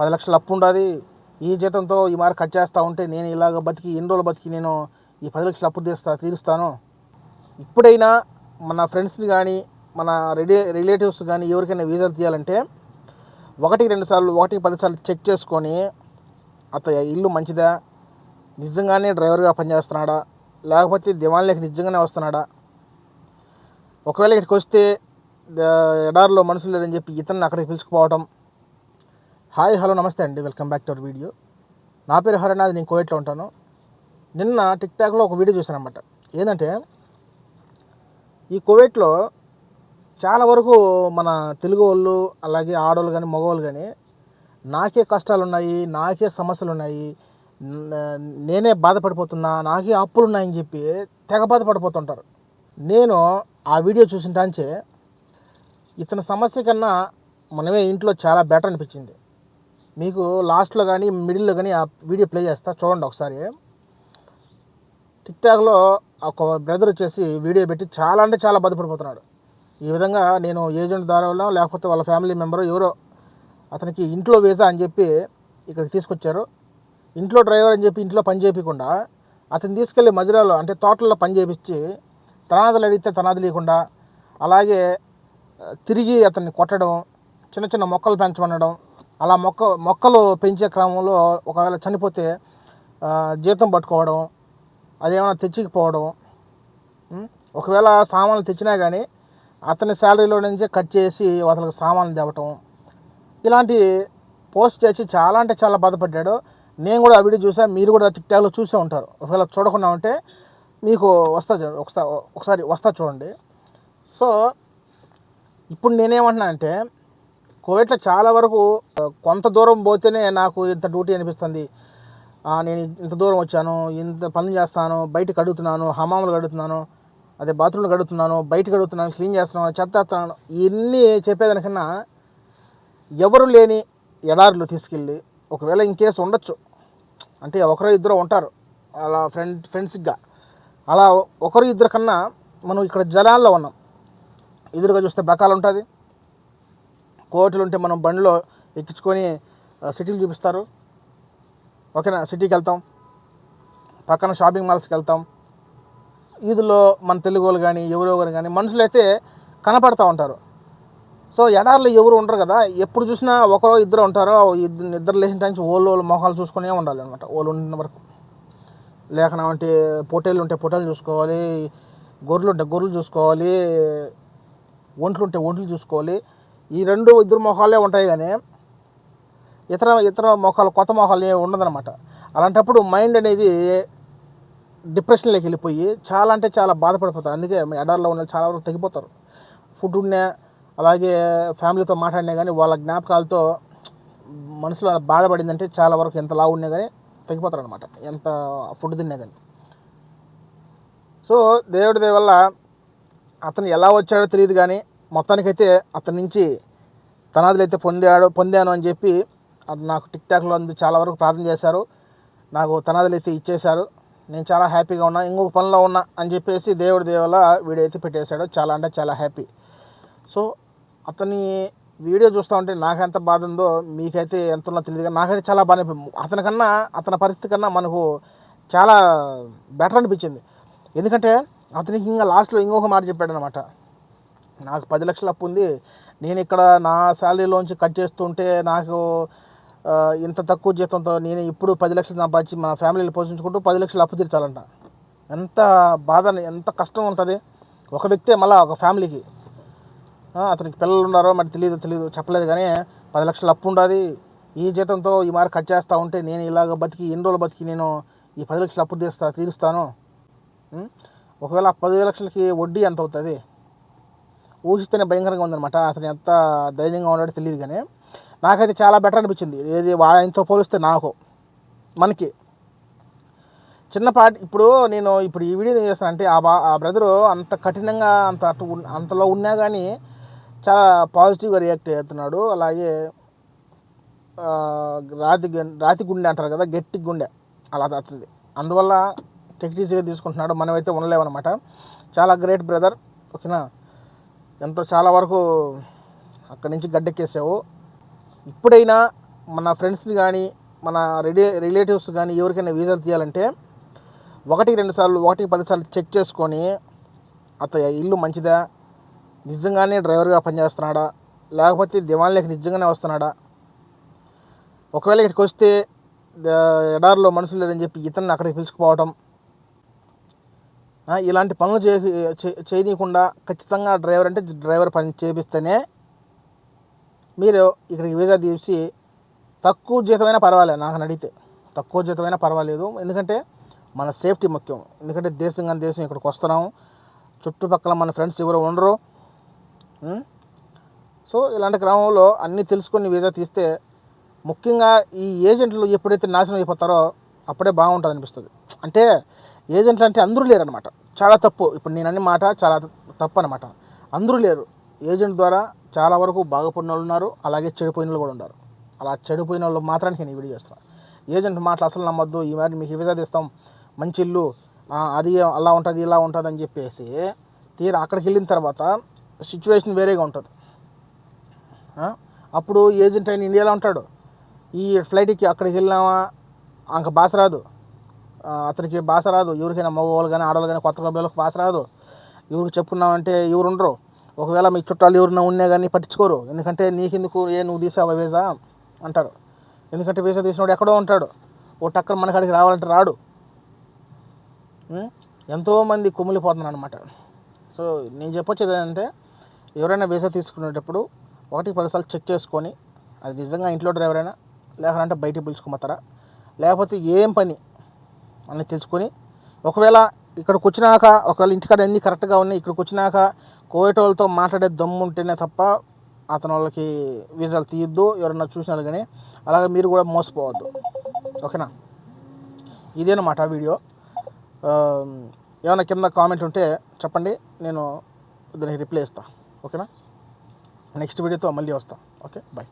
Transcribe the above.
10 లక్షల అప్పు ఉండాది. ఈ జీతంతో ఈ మారి కట్ చేస్తూ ఉంటే నేను ఇలాగ బతికి ఎన్ని రోజులు బతికి నేను ఈ 10 లక్షల అప్పు తీరుస్తాను. ఇప్పుడైనా మన ఫ్రెండ్స్ని కానీ మన రిలేటివ్స్ కానీ ఎవరికైనా వీసాలు తీయాలంటే 1-2 సార్లు 1-10 సార్లు చెక్ చేసుకొని ఇల్లు మంచిదా, నిజంగానే డ్రైవర్గా పనిచేస్తున్నాడా, లేకపోతే దివాన్లోకి నిజంగానే వస్తున్నాడా. ఒకవేళ ఇక్కడికి వస్తే ఎడారిలో మనుషులు లేదని చెప్పి ఇతన్ని అక్కడికి పిలుచుకుపోవడం. హాయ్ హలో నమస్తే అండి, welcome back to our video. నా పేరు హరినాథ్, నేను కువైట్లో ఉంటాను. నిన్న టిక్టాక్లో ఒక వీడియో చూశాను అన్నమాట. ఏంటంటే ఈ కువైట్లో చాలా వరకు మన తెలుగు వాళ్ళు అలాగే ఆడవాళ్ళు కానీ మగవాళ్ళు కానీ నాకే కష్టాలు ఉన్నాయి, నాకే సమస్యలు ఉన్నాయి, నేనే బాధపడిపోతున్నా, నాకే అప్పులు ఉన్నాయని చెప్పి తెగ బాధపడిపోతుంటారు. నేను ఆ వీడియో చూసింటాంచే ఇతని సమస్య కన్నా మనమే ఇంట్లో చాలా బెటర్ అనిపించింది. మీకు లాస్ట్లో కానీ మిడిల్లో కానీ ఆ వీడియో ప్లే చేస్తా, చూడండి ఒకసారి. టిక్టాక్లో ఒక బ్రదర్ వచ్చేసి వీడియో పెట్టి చాలా అంటే చాలా బాధపడిపోతున్నాడు. ఈ విధంగా నేను ఏజెంట్ ద్వారా లేకపోతే వాళ్ళ ఫ్యామిలీ మెంబరు ఎవరో అతనికి ఇంట్లో వీసా అని చెప్పి ఇక్కడికి తీసుకొచ్చారు. ఇంట్లో డ్రైవర్ అని చెప్పి ఇంట్లో పని చేయకుండా అతను తీసుకెళ్ళి మజిరాలో అంటే తోటల్లో పని చేయించి తనాదులు అడిగితే తనాదులు లేకుండా, అలాగే తిరిగి అతన్ని కొట్టడం, చిన్న చిన్న మొక్కలు పెంచమనడం, అలా మొక్కలు పెంచే క్రమంలో ఒకవేళ చనిపోతే జీతం పట్టుకోవడం, అదేమైనా తెచ్చిపోవడం, ఒకవేళ సామాన్లు తెచ్చినా కానీ అతని శాలరీలో నుంచే కట్ చేసి అతనికి సామాన్లు తేవటం, ఇలాంటి పోస్ట్ చేసి చాలా అంటే చాలా బాధపడ్డాడు. నేను కూడా ఆ వీడియో చూసా, మీరు కూడా టిక్టాక్లో చూసే ఉంటారు. ఒకవేళ చూడకుండా ఉంటే మీకు ఒకసారి చూడండి. సో ఇప్పుడు నేనేమంటున్నా అంటే కువైట్లో చాలా వరకు కొంత దూరం పోతేనే నాకు ఇంత డ్యూటీ అనిపిస్తుంది, నేను ఇంత దూరం వచ్చాను, ఇంత పనులు చేస్తాను, బయటకు కడుగుతున్నాను, హమాములు కడుగుతున్నాను, అదే బాత్రూమ్లు కడుగుతున్నాను, బయట కడుగుతున్నాను, క్లీన్ చేస్తున్నాను, చెత్త ఎత్తున్నాను, ఇవన్నీ చెప్పేదానికన్నా ఎవరు లేని ఎడారులు తీసుకెళ్ళి, ఒకవేళ ఇన్ కేసు ఉండొచ్చు అంటే ఒకరో ఇద్దరు ఉంటారు అలా ఫ్రెండ్స్గా, అలా ఒకరు ఇద్దరు కన్నా మనం ఇక్కడ జలాల్లో ఉన్నాం. ఎదురుగా చూస్తే బకాలు ఉంటుంది, కోట్లు ఉంటే మనం బండిలో ఎక్కించుకొని సిటీలు చూపిస్తారు. ఓకేనా, సిటీకి వెళ్తాం, పక్కన షాపింగ్ మాల్స్కి వెళ్తాం. ఈదులో మన తెలుగు వాళ్ళు కానీ ఎవరో కానీ మనుషులు అయితే కనపడుతూ ఉంటారు. సో ఎడార్లో ఎవరు ఉండరు కదా, ఎప్పుడు చూసినా ఒకరో ఇద్దరు ఉంటారో, ఇద్దరు లేచిన టైం ఓళ్ళు మొహాలు చూసుకునే ఉండాలి అనమాట. ఓళ్ళు ఉన్న వరకు లేకనంటే పొట్టేళ్ళు ఉంటే పొట్టేలు చూసుకోవాలి, గొర్రెలు ఉంటే గొర్రెలు చూసుకోవాలి, ఒంట్లు ఉంటే ఒంట్లు చూసుకోవాలి. ఈ ఇద్దరు మొహాలే ఉంటాయి కానీ ఇతర మొహాలు కొత్త మొహాలు ఉండదన్నమాట. అలాంటప్పుడు మైండ్ అనేది డిప్రెషన్లోకి వెళ్ళిపోయి చాలా అంటే చాలా బాధపడిపోతారు. అందుకే ఎడార్లో ఉన్న చాలా వరకు తగ్గిపోతారు. ఫుడ్ ఉన్నా అలాగే ఫ్యామిలీతో మాట్లాడినా కానీ వాళ్ళ జ్ఞాపకాలతో మనసులో బాధపడిందంటే చాలా వరకు ఎంత లావు ఉన్నా కానీ తగ్గిపోతారు అనమాట, ఎంత ఫుడ్ తిన్నా కానీ. సో దేవుడి దయ వల్ల అతను ఎలా వచ్చాడో తెలియదు కానీ మొత్తానికైతే అతని నుంచి తనాదులు అయితే పొందాను అని చెప్పి అది నాకు టిక్టాక్లో చాలా వరకు ప్రార్థన చేశారు. నాకు తనాదులు అయితే ఇచ్చేశారు. నేను చాలా హ్యాపీగా ఉన్నా, ఇంకొక పనిలో ఉన్నా అని చెప్పేసి దేవుడి దయ వల్ల వీడియో అయితే పెట్టేశాడు. చాలా అంటే చాలా హ్యాపీ. సో అతని వీడియో చూస్తూ ఉంటే నాకు ఎంత బాధ ఉందో మీకైతే ఎంత ఉందో తెలియదు కానీ నాకైతే చాలా బాగా అనిపించింది. అతని పరిస్థితి కన్నా మనకు చాలా బెటర్ అనిపించింది. ఎందుకంటే అతనికి ఇంకా లాస్ట్లో ఇంకొక మాట చెప్పాడు అనమాట, నాకు 10 లక్షల అప్పు ఉంది, నేను ఇక్కడ నా శాలరీలోంచి కట్ చేస్తుంటే నాకు ఇంత తక్కువ జీతంతో నేను ఇప్పుడు 10 లక్షలు సంపాదించి మన ఫ్యామిలీని పోషించుకుంటూ 10 లక్షలు అప్పు తీర్చాలంట. ఎంత బాధ, ఎంత కష్టం ఉంటుంది ఒక వ్యక్తే, మళ్ళీ ఒక ఫ్యామిలీకి. అతనికి పిల్లలు ఉన్నారో మరి తెలియదు చెప్పలేదు కానీ 10 లక్షల అప్పు ఉండాది. ఈ జీతంతో ఈ మారి కట్ చేస్తూ ఉంటే నేను ఇలాగ బతికి ఎన్ని రోజులు బతికి నేను ఈ 10 లక్షల అప్పు తీరుస్తాను. ఒకవేళ 10 లక్షలకి వడ్డీ ఎంత అవుతుంది ఊహిస్తేనే భయంకరంగా ఉందన్నమాట. అతను ఎంత ధైర్యంగా ఉన్నాడో తెలియదు కానీ నాకైతే చాలా బెటర్ అనిపించింది. ఏది ఆయనతో పోలిస్తే మనకి చిన్నపాటి నేను ఈ వీడియో ఏం చేస్తాను అంటే ఆ బ్రదరు అంత కఠినంగా అంతలో ఉన్నా కానీ చాలా పాజిటివ్గా రియాక్ట్ అవుతున్నాడు. అలాగే రాతి గుండె అంటారు కదా, గట్టి గుండె అలా అవుతుంది. అందువల్ల టెక్నీషియన్గా తీసుకుంటున్నాడు. మనమైతే ఉండలేమన్నమాట. చాలా గ్రేట్ బ్రదర్. ఓకేనా, ఎంతో చాలా వరకు అక్కడి నుంచి గడ్డెక్కేసావు. ఇప్పుడైనా మన ఫ్రెండ్స్ని కానీ మన రిలేటివ్స్ కానీ ఎవరికైనా వీసాలు తీయాలంటే 1-2 సార్లు 1-10 సార్లు చెక్ చేసుకొని అతను ఇల్లు మంచిదా, నిజంగానే డ్రైవర్గా పనిచేస్తున్నాడా, లేకపోతే దివాన్లోకి నిజంగానే వస్తున్నాడా, ఒకవేళ ఇక్కడికి వస్తే ఎడారిలో మనుషులు లేరని చెప్పి ఇతన్ని అక్కడికి పిలుచుకుపోవటం, ఇలాంటి పనులు చేయనీయకుండా ఖచ్చితంగా డ్రైవర్ అంటే డ్రైవర్ పని చేపిస్తేనే మీరు ఇక్కడికి వీసా తీసి తక్కువ జీతమైనా పర్వాలేదు. నాకు అడిగితే తక్కువ జీతమైనా పర్వాలేదు, ఎందుకంటే మన సేఫ్టీ ముఖ్యం. ఎందుకంటే దేశం కానీ దేశం ఇక్కడికి వస్తున్నాము, చుట్టుపక్కల మన ఫ్రెండ్స్ ఎవరు ఉండరు. సో ఇలాంటి క్రమంలో అన్నీ తెలుసుకొని వీసా తీస్తే, ముఖ్యంగా ఈ ఏజెంట్లు ఎప్పుడైతే నాశనం అయిపోతారో అప్పుడే బాగుంటుంది అనిపిస్తుంది. అంటే ఏజెంట్లు అంటే అందరూ లేరు అనమాట, చాలా తప్పు. ఇప్పుడు నేను అనే మాట చాలా తప్పు అనమాట. అందరూ లేరు. ఏజెంట్ ద్వారా చాలా వరకు బాగుపడిన వాళ్ళు ఉన్నారు, అలాగే చెడిపోయిన వాళ్ళు కూడా ఉన్నారు. అలా చెడిపోయిన వాళ్ళు మాత్రానికి నేను వీడియో చేస్తాను. ఏజెంట్ మాటలు అసలు నమ్మొద్దు. ఈ మరి మీకు వీసా తీస్తాం, మంచి ఇల్లు, అది అలా ఉంటుంది ఇలా ఉంటుంది అని చెప్పేసి తీరా అక్కడికి వెళ్ళిన తర్వాత సిచ్యువేషన్ వేరేగా ఉంటుంది. అప్పుడు ఏజెంట్ అయిన ఇండియాలో ఉంటాడు, ఈ ఫ్లైట్కి అక్కడికి వెళ్ళినామా అంక భాష రాదు, అతనికి భాష రాదు. ఎవరికైనా మగవాళ్ళు కానీ ఆడవాళ్ళు కానీ కొత్త పిల్లలకు భాష రాదు. ఎవరికి చెప్పుకున్నామంటే ఎవరు ఉండరు. ఒకవేళ మీ చుట్టాలు ఎవరైనా ఉన్నా కానీ పట్టించుకోరు. ఎందుకంటే నీకెందుకు, నువ్వు తీసావా వీసా అంటారు. ఎందుకంటే వీసా తీసినోడు ఎక్కడో ఉంటాడు, ఓ టక్కన మన కాడికి రావాలంటే రాడు. ఎంతోమంది కుమిలిపోతున్నారు అనమాట. సో నేను చెప్పొచ్చేది ఏంటంటే, ఎవరైనా వీసా తీసుకునేటప్పుడు 1-10 సార్లు చెక్ చేసుకొని, అది నిజంగా ఇంట్లో డ్రైవర్ అయినా లేకపోతే బయటికి పిలుచుకోమంటారా, లేకపోతే ఏం పని అని తెలుసుకొని, ఒకవేళ ఇక్కడికి వచ్చినాక ఒకవేళ ఇంటికాడ అన్నీ కరెక్ట్గా ఉన్నాయి, ఇక్కడికి వచ్చినాక కోవిడ్ వాళ్ళతో మాట్లాడే దమ్ము ఉంటేనే తప్ప అతను వాళ్ళకి వీసాలు తీయొద్దు. ఎవరన్నా చూసినారు కానీ అలాగే మీరు కూడా మోసపోవద్దు. ఓకేనా? ఇదేనమాట వీడియో. ఏమైనా కింద కామెంట్ ఉంటే చెప్పండి, నేను దానికి రిప్లై ఇస్తాను. ఓకేనా? నెక్స్ట్ వీడియోతో మళ్ళీ వస్తాను. Okay, bye.